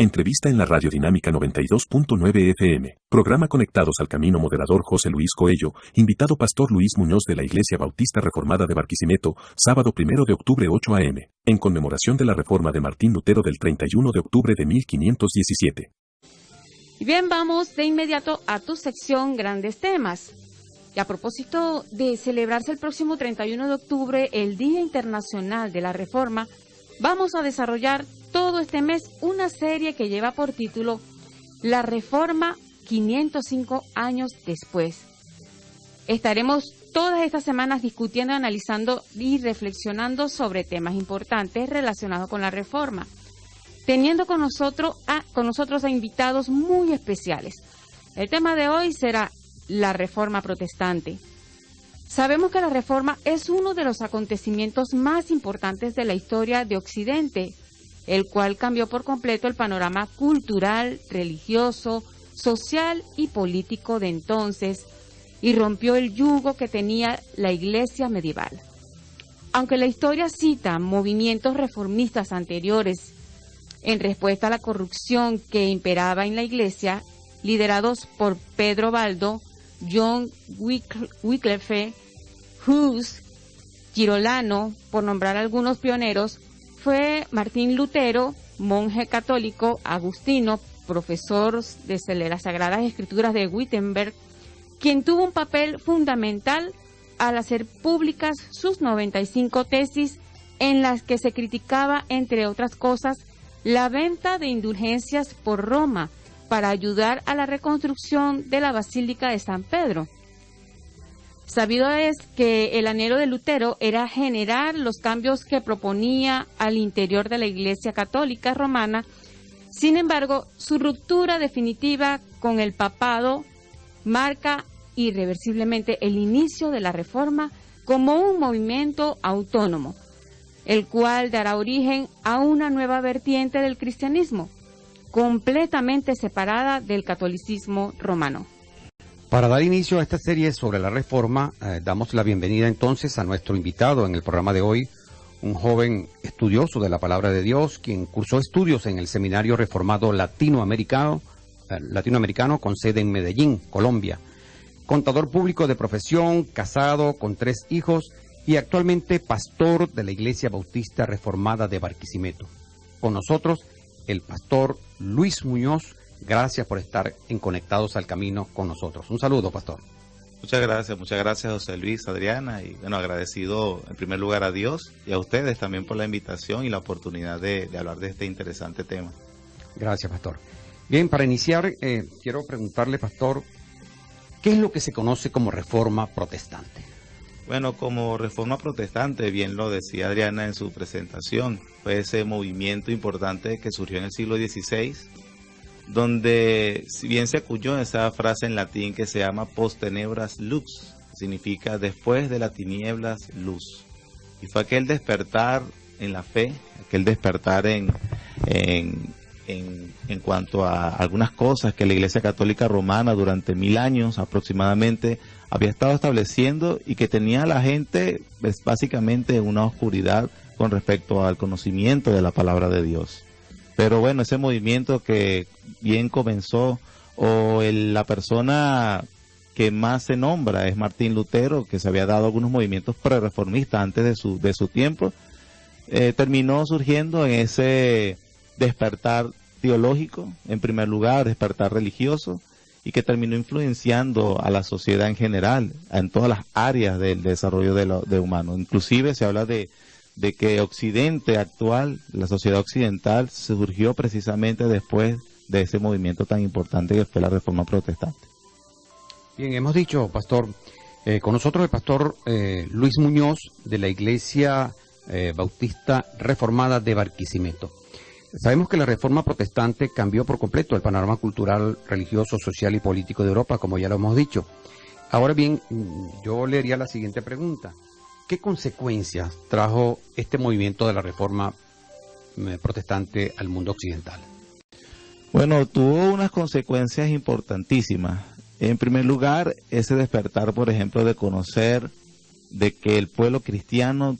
Entrevista en la Radiodinámica 92.9 FM. Programa Conectados al Camino. Moderador José Luis Coello. Invitado Pastor Luis Muñoz de la Iglesia Bautista Reformada de Barquisimeto. Sábado 1 de octubre 8 a.m. En conmemoración de la reforma de Martín Lutero del 31 de octubre de 1517. Y bien, vamos de inmediato a tu sección Grandes Temas. Y a propósito de celebrarse el próximo 31 de octubre el Día Internacional de la Reforma, vamos a desarrollar todo este mes una serie que lleva por título La Reforma 505 años después. Estaremos todas estas semanas discutiendo, analizando y reflexionando sobre temas importantes relacionados con la Reforma, teniendo con nosotros a invitados muy especiales. El tema de hoy será la Reforma Protestante. Sabemos que la Reforma es uno de los acontecimientos más importantes de la historia de Occidente, el cual cambió por completo el panorama cultural, religioso, social y político de entonces y rompió el yugo que tenía la Iglesia medieval. Aunque la historia cita movimientos reformistas anteriores en respuesta a la corrupción que imperaba en la Iglesia, liderados por Pedro Baldo, John Wycliffe, Hus, Girolamo, por nombrar algunos pioneros, fue Martín Lutero, monje católico, agustino, profesor de las Sagradas Escrituras de Wittenberg, quien tuvo un papel fundamental al hacer públicas sus 95 tesis en las que se criticaba, entre otras cosas, la venta de indulgencias por Roma para ayudar a la reconstrucción de la Basílica de San Pedro. Sabido es que el anhelo de Lutero era generar los cambios que proponía al interior de la Iglesia Católica Romana. Sin embargo, su ruptura definitiva con el papado marca irreversiblemente el inicio de la Reforma como un movimiento autónomo, el cual dará origen a una nueva vertiente del cristianismo, completamente separada del catolicismo romano. Para dar inicio a esta serie sobre la Reforma, damos la bienvenida entonces a nuestro invitado en el programa de hoy, un joven estudioso de la Palabra de Dios, quien cursó estudios en el Seminario Reformado Latinoamericano con sede en Medellín, Colombia. Contador público de profesión, casado con 3 hijos y actualmente pastor de la Iglesia Bautista Reformada de Barquisimeto. Con nosotros, el pastor Luis Muñoz. Gracias por estar en Conectados al Camino con nosotros. Un saludo, pastor. Muchas gracias José Luis, Adriana, y bueno, agradecido en primer lugar a Dios y a ustedes también por la invitación y la oportunidad de hablar de este interesante tema. Gracias, pastor. Bien, para iniciar, quiero preguntarle, pastor, ¿qué es lo que se conoce como Reforma Protestante? Bueno, como Reforma Protestante, bien lo decía Adriana en su presentación, fue ese movimiento importante que surgió en el siglo XVI, donde si bien se acuñó esa frase en latín que se llama post tenebras lux, significa después de las tinieblas luz. Y fue aquel despertar en la fe, aquel despertar en cuanto a algunas cosas que la Iglesia Católica Romana durante 1000 años aproximadamente había estado estableciendo y que tenía a la gente básicamente una oscuridad con respecto al conocimiento de la palabra de Dios. Pero bueno, ese movimiento que bien comenzó, la persona que más se nombra es Martín Lutero, que se había dado algunos movimientos prerreformistas antes de su tiempo, terminó surgiendo en ese despertar teológico, en primer lugar, despertar religioso, y que terminó influenciando a la sociedad en general, en todas las áreas del desarrollo de humano. Inclusive se habla de que Occidente actual, la sociedad occidental, surgió precisamente después de ese movimiento tan importante que fue la Reforma Protestante. Bien, hemos dicho, pastor, con nosotros el pastor Luis Muñoz de la Iglesia Bautista Reformada de Barquisimeto. Sabemos que la Reforma Protestante cambió por completo el panorama cultural, religioso, social y político de Europa, como ya lo hemos dicho. Ahora bien, yo le haría la siguiente pregunta. ¿Qué consecuencias trajo este movimiento de la Reforma Protestante al mundo occidental? Bueno, tuvo unas consecuencias importantísimas. En primer lugar, ese despertar, por ejemplo, de conocer de que el pueblo cristiano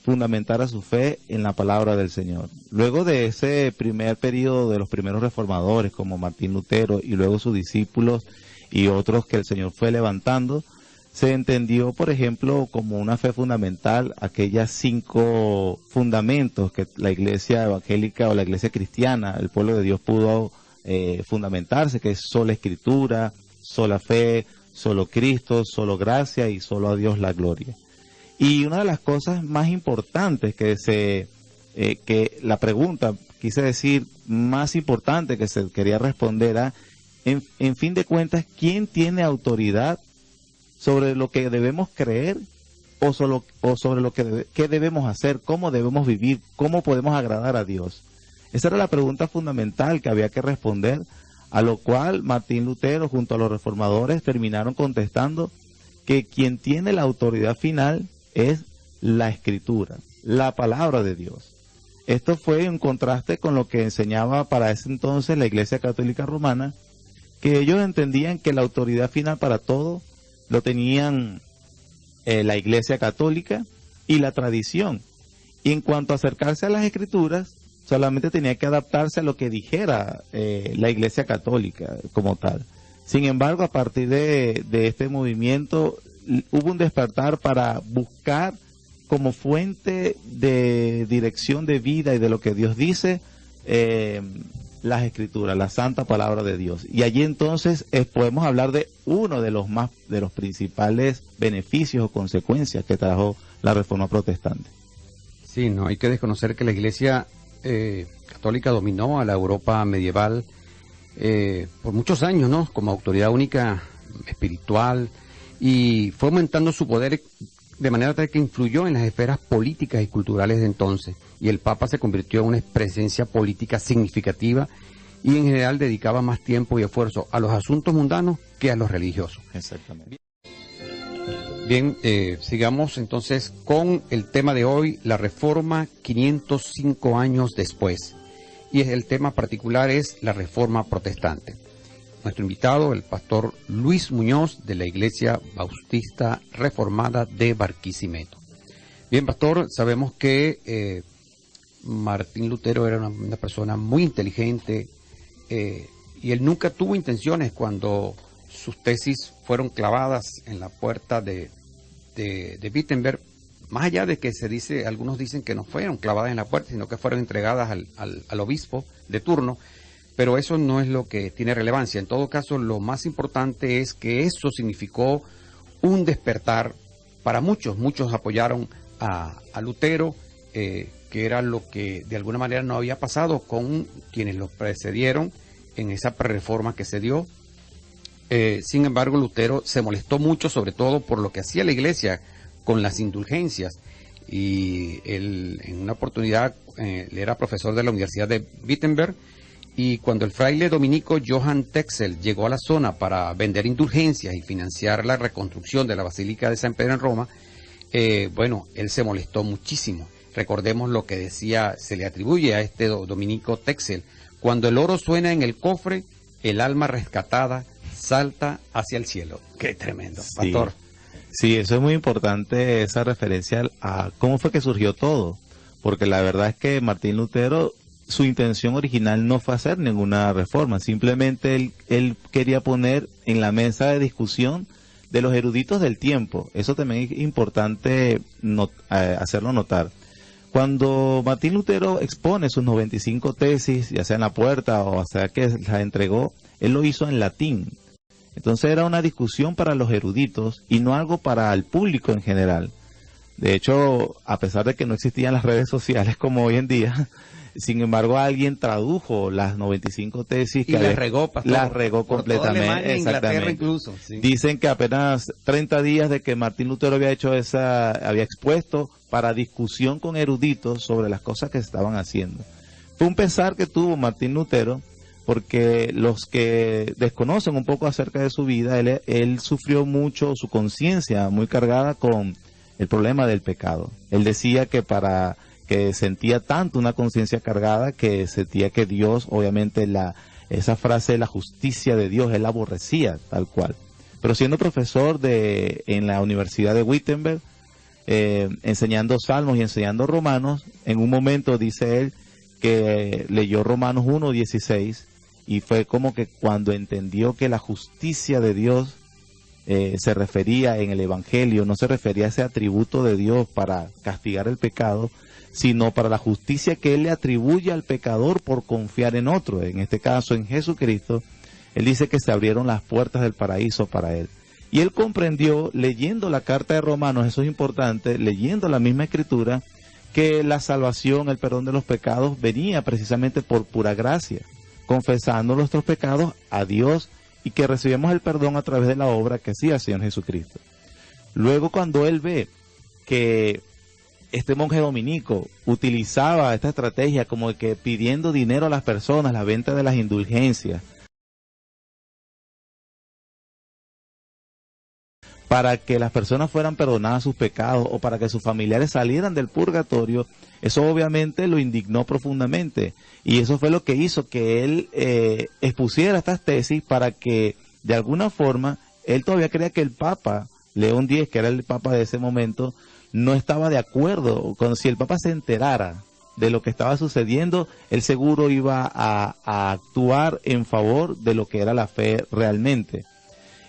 fundamentara su fe en la palabra del Señor. Luego de ese primer periodo de los primeros reformadores como Martín Lutero y luego sus discípulos y otros que el Señor fue levantando, se entendió, por ejemplo, como una fe fundamental aquellas 5 fundamentos que la iglesia evangélica o la iglesia cristiana, el pueblo de Dios pudo fundamentarse, que es sola escritura, sola fe, solo Cristo, solo gracia y solo a Dios la gloria. Y una de las cosas más importantes que la pregunta, quise decir, más importante que se quería responder a, en fin de cuentas, ¿quién tiene autoridad sobre lo que debemos creer o sobre lo que qué debemos hacer, cómo debemos vivir, cómo podemos agradar a Dios? Esa era la pregunta fundamental que había que responder, a lo cual Martín Lutero junto a los reformadores terminaron contestando que quien tiene la autoridad final es la Escritura, la palabra de Dios. Esto fue en contraste con lo que enseñaba para ese entonces la Iglesia Católica Romana, que ellos entendían que la autoridad final para todo lo tenían la Iglesia Católica y la tradición. Y en cuanto a acercarse a las Escrituras, solamente tenía que adaptarse a lo que dijera la Iglesia Católica como tal. Sin embargo, a partir de este movimiento hubo un despertar para buscar como fuente de dirección de vida y de lo que Dios dice, las Escrituras, la santa palabra de Dios. Y allí entonces podemos hablar de uno de los principales beneficios o consecuencias que trajo la Reforma Protestante. Sí, no hay que desconocer que la Iglesia católica dominó a la Europa medieval por muchos años, ¿no? Como autoridad única espiritual, y fue aumentando su poder de manera tal que influyó en las esferas políticas y culturales de entonces, y el Papa se convirtió en una presencia política significativa y en general dedicaba más tiempo y esfuerzo a los asuntos mundanos que a los religiosos. Exactamente. Bien, sigamos entonces con el tema de hoy, la Reforma 505 años después. Y el tema particular es la Reforma Protestante. Nuestro invitado, el pastor Luis Muñoz, de la Iglesia Bautista Reformada de Barquisimeto. Bien, pastor, sabemos que Martín Lutero era una persona muy inteligente y él nunca tuvo intenciones cuando sus tesis fueron clavadas en la puerta de Wittenberg, más allá de que algunos dicen que no fueron clavadas en la puerta, sino que fueron entregadas al obispo de turno, pero eso no es lo que tiene relevancia. En todo caso, lo más importante es que eso significó un despertar para muchos. Muchos apoyaron a Lutero, que era lo que de alguna manera no había pasado con quienes lo precedieron en esa reforma que se dio. Sin embargo, Lutero se molestó mucho, sobre todo por lo que hacía la Iglesia con las indulgencias. Y él, en una oportunidad, él era profesor de la Universidad de Wittenberg, y cuando el fraile dominico Johann Texel llegó a la zona para vender indulgencias y financiar la reconstrucción de la Basílica de San Pedro en Roma, él se molestó muchísimo. Recordemos lo que decía, se le atribuye a este dominico Texel: cuando el oro suena en el cofre, el alma rescatada salta hacia el cielo. ¡Qué tremendo, pastor! Sí, eso es muy importante, esa referencia a cómo fue que surgió todo, porque la verdad es que Martín Lutero, su intención original no fue hacer ninguna reforma, simplemente él quería poner en la mesa de discusión de los eruditos del tiempo. Eso también es importante hacerlo notar. Cuando Martín Lutero expone sus 95 tesis, ya sea en la puerta o sea que las entregó, él lo hizo en latín. Entonces era una discusión para los eruditos y no algo para el público en general. De hecho, a pesar de que no existían las redes sociales como hoy en día, sin embargo alguien tradujo las 95 tesis. Y las regó, pastor. Las regó completamente. Por toda Alemania, Inglaterra incluso. Sí. Dicen que apenas 30 días de que Martín Lutero había expuesto para discusión con eruditos sobre las cosas que se estaban haciendo. Fue un pensar que tuvo Martín Lutero, porque los que desconocen un poco acerca de su vida, él sufrió mucho, su conciencia muy cargada con el problema del pecado. Él decía que sentía tanto una conciencia cargada que sentía que Dios, obviamente esa frase de la justicia de Dios, él la aborrecía tal cual. pero siendo profesor en la Universidad de Wittenberg, enseñando Salmos y enseñando Romanos, en un momento dice él que leyó Romanos 1:16 y fue como que cuando entendió que la justicia de Dios se refería en el Evangelio, no se refería a ese atributo de Dios para castigar el pecado, sino para la justicia que Él le atribuye al pecador por confiar en otro, en este caso en Jesucristo. Él dice que se abrieron las puertas del paraíso para él. Y él comprendió, leyendo la carta de Romanos, eso es importante, leyendo la misma escritura, que la salvación, el perdón de los pecados, venía precisamente por pura gracia, confesando nuestros pecados a Dios y que recibimos el perdón a través de la obra que hacía el Señor Jesucristo. Luego, cuando él ve que este monje dominico utilizaba esta estrategia como de que pidiendo dinero a las personas, la venta de las indulgencias, para que las personas fueran perdonadas sus pecados o para que sus familiares salieran del purgatorio, eso obviamente lo indignó profundamente. Y eso fue lo que hizo que él expusiera estas tesis para que, de alguna forma, él todavía creía que el Papa León X, que era el Papa de ese momento, no estaba de acuerdo con si el Papa se enterara de lo que estaba sucediendo, él seguro iba a actuar en favor de lo que era la fe realmente.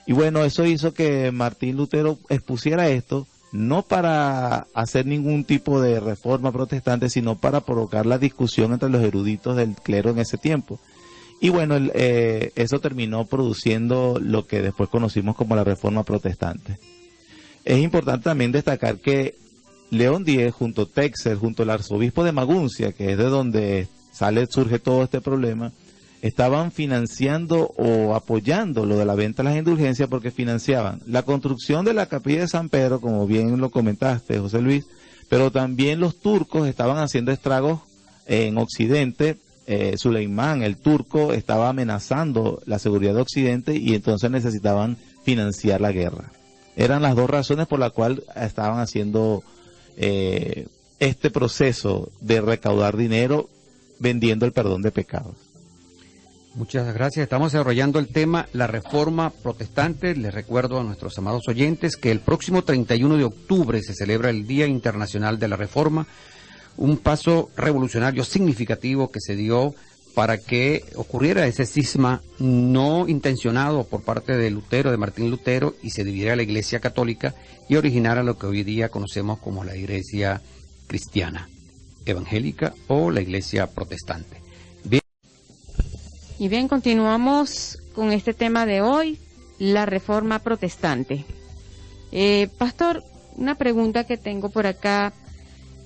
Y bueno, eso hizo que Martín Lutero expusiera esto, no para hacer ningún tipo de reforma protestante, sino para provocar la discusión entre los eruditos del clero en ese tiempo. Y bueno, eso terminó produciendo lo que después conocimos como la Reforma Protestante. Es importante también destacar que León X, junto a Texel, junto al arzobispo de Maguncia, que es de donde surge todo este problema, estaban financiando o apoyando lo de la venta de las indulgencias porque financiaban la construcción de la capilla de San Pedro, como bien lo comentaste, José Luis, pero también los turcos estaban haciendo estragos en Occidente. Suleimán, el turco, estaba amenazando la seguridad de Occidente y entonces necesitaban financiar la guerra. Eran las dos razones por las cuales estaban haciendo este proceso de recaudar dinero vendiendo el perdón de pecados. Muchas gracias. Estamos desarrollando el tema La Reforma Protestante. Les recuerdo a nuestros amados oyentes que el próximo 31 de octubre se celebra el Día Internacional de la Reforma, un paso revolucionario significativo que se dio para que ocurriera ese cisma no intencionado por parte de Lutero, de Martín Lutero, y se dividiera la Iglesia Católica y originara lo que hoy día conocemos como la Iglesia Cristiana, Evangélica o la Iglesia Protestante. Y bien, continuamos con este tema de hoy, la Reforma Protestante. Pastor, una pregunta que tengo por acá.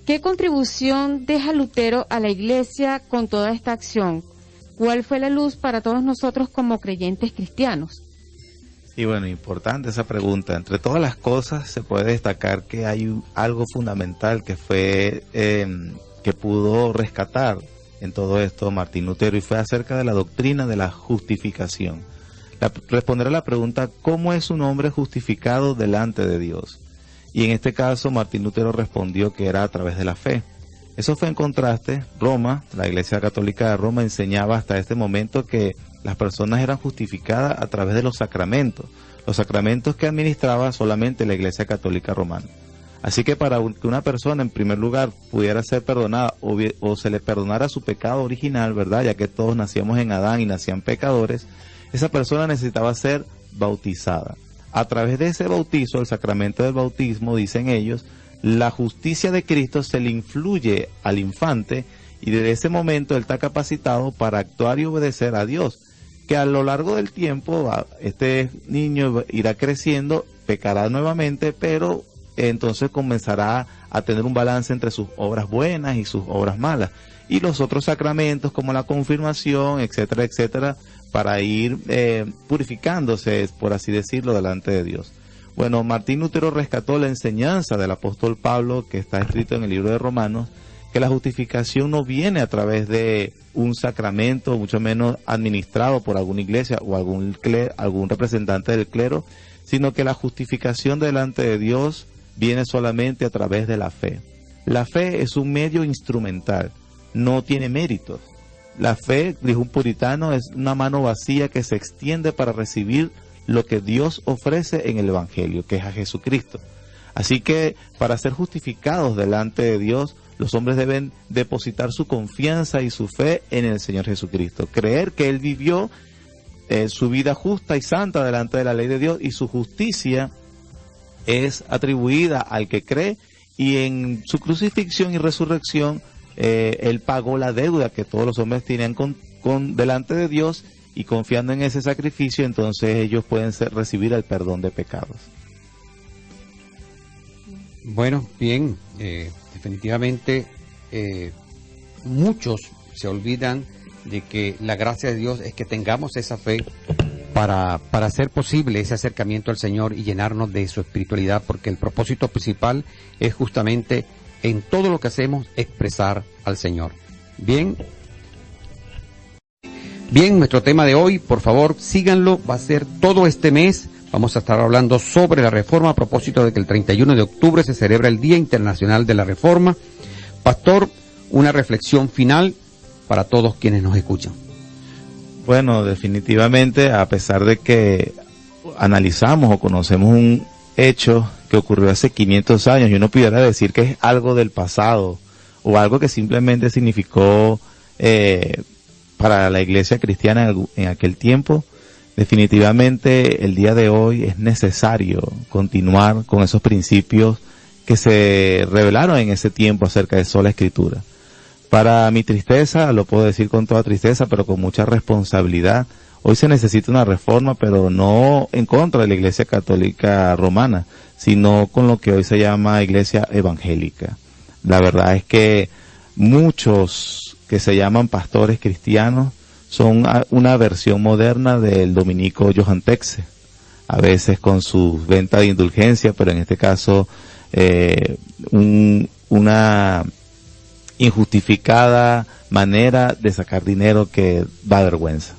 ¿Qué contribución deja Lutero a la Iglesia con toda esta acción? ¿Cuál fue la luz para todos nosotros como creyentes cristianos? Y bueno, importante esa pregunta. Entre todas las cosas se puede destacar que hay algo fundamental que fue que pudo rescatar en todo esto Martín Lutero, y fue acerca de la doctrina de la justificación. Responder a la pregunta, ¿cómo es un hombre justificado delante de Dios? Y en este caso Martín Lutero respondió que era a través de la fe. Eso fue en contraste. Roma, la Iglesia Católica de Roma, enseñaba hasta este momento que las personas eran justificadas a través de los sacramentos que administraba solamente la Iglesia Católica Romana. Así que para que una persona en primer lugar pudiera ser perdonada o se le perdonara su pecado original, ¿verdad? Ya que todos nacíamos en Adán y nacían pecadores, esa persona necesitaba ser bautizada. A través de ese bautizo, el sacramento del bautismo, dicen ellos, la justicia de Cristo se le influye al infante y desde ese momento él está capacitado para actuar y obedecer a Dios. Que a lo largo del tiempo este niño irá creciendo, pecará nuevamente, pero entonces comenzará a tener un balance entre sus obras buenas y sus obras malas. Y los otros sacramentos como la confirmación, etcétera, etcétera, para ir purificándose, por así decirlo, delante de Dios. Bueno, Martín Lutero rescató la enseñanza del apóstol Pablo, que está escrito en el libro de Romanos, que la justificación no viene a través de un sacramento, mucho menos administrado por alguna iglesia o algún representante del clero, sino que la justificación delante de Dios viene solamente a través de la fe. La fe es un medio instrumental, no tiene méritos. La fe, dijo un puritano, es una mano vacía que se extiende para recibir lo que Dios ofrece en el Evangelio, que es a Jesucristo. Así que para ser justificados delante de Dios, los hombres deben depositar su confianza y su fe en el Señor Jesucristo, creer que Él vivió su vida justa y santa delante de la ley de Dios, y su justicia es atribuida al que cree, y en su crucifixión y resurrección Él pagó la deuda que todos los hombres tenían con delante de Dios, y confiando en ese sacrificio, entonces ellos pueden recibir el perdón de pecados. Bueno, bien, definitivamente muchos se olvidan de que la gracia de Dios es que tengamos esa fe para hacer posible ese acercamiento al Señor y llenarnos de su espiritualidad, porque el propósito principal es justamente en todo lo que hacemos expresar al Señor. Bien, nuestro tema de hoy, por favor, síganlo, va a ser todo este mes. Vamos a estar hablando sobre la Reforma a propósito de que el 31 de octubre se celebra el Día Internacional de la Reforma. Pastor, una reflexión final para todos quienes nos escuchan. Bueno, definitivamente, a pesar de que analizamos o conocemos un hecho que ocurrió hace 500 años, y uno pudiera decir que es algo del pasado o algo que simplemente significó para la iglesia cristiana en aquel tiempo, definitivamente el día de hoy es necesario continuar con esos principios que se revelaron en ese tiempo acerca de sola escritura. Para mi tristeza, lo puedo decir con toda tristeza, pero con mucha responsabilidad, hoy se necesita una reforma, pero no en contra de la Iglesia Católica Romana, sino con lo que hoy se llama Iglesia Evangélica. La verdad es que muchos que se llaman pastores cristianos son una versión moderna del dominico Johann Texe, a veces con su venta de indulgencia, pero en este caso una injustificada manera de sacar dinero que da vergüenza.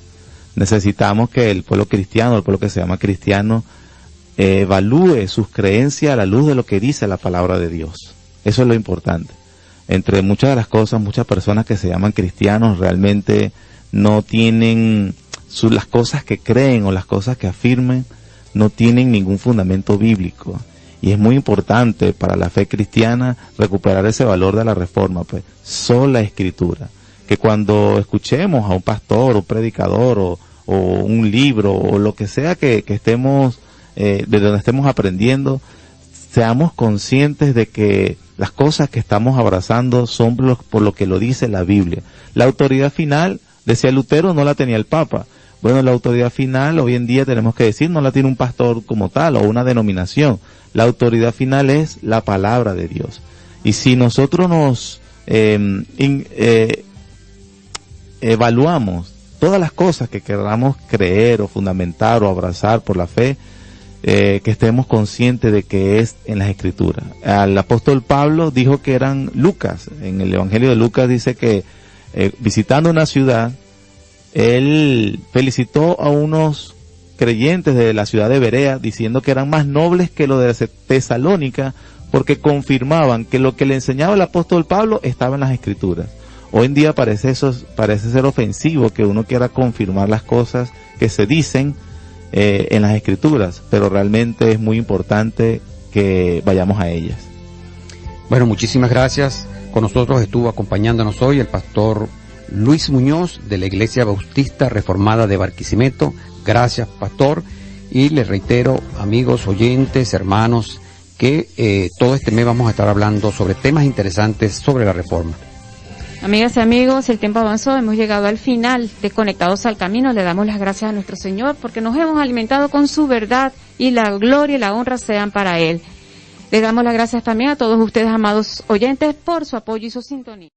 Necesitamos que el pueblo cristiano, el pueblo que se llama cristiano, evalúe sus creencias a la luz de lo que dice la palabra de Dios. Eso es lo importante. Entre muchas de las cosas, muchas personas que se llaman cristianos realmente no tienen las cosas que creen o las cosas que afirmen, no tienen ningún fundamento bíblico. Y es muy importante para la fe cristiana recuperar ese valor de la reforma, pues, sola escritura. Que cuando escuchemos a un pastor, un predicador, o un libro, o lo que sea que estemos, de donde estemos aprendiendo, seamos conscientes de que las cosas que estamos abrazando son por lo que lo dice la Biblia. La autoridad final, decía Lutero, no la tenía el Papa. Bueno, la autoridad final hoy en día tenemos que decir, no la tiene un pastor como tal o una denominación. La autoridad final es la palabra de Dios. Y si nosotros nos evaluamos todas las cosas que queramos creer o fundamentar o abrazar por la fe, que estemos conscientes de que es en las Escrituras. El apóstol Pablo dijo que eran Lucas. En el Evangelio de Lucas dice que visitando una ciudad, él felicitó a unos creyentes de la ciudad de Berea, diciendo que eran más nobles que los de Tesalónica, porque confirmaban que lo que le enseñaba el apóstol Pablo estaba en las Escrituras. Hoy en día parece ser ofensivo que uno quiera confirmar las cosas que se dicen en las Escrituras, pero realmente es muy importante que vayamos a ellas. Bueno, muchísimas gracias. Con nosotros estuvo acompañándonos hoy el pastor Luis Muñoz de la Iglesia Bautista Reformada de Barquisimeto. Gracias, pastor. Y les reitero, amigos, oyentes, hermanos, que todo este mes vamos a estar hablando sobre temas interesantes sobre la reforma. Amigas y amigos, el tiempo avanzó, hemos llegado al final de Conectados al Camino. Le damos las gracias a nuestro Señor porque nos hemos alimentado con su verdad, y la gloria y la honra sean para Él. Le damos las gracias también a todos ustedes, amados oyentes, por su apoyo y su sintonía.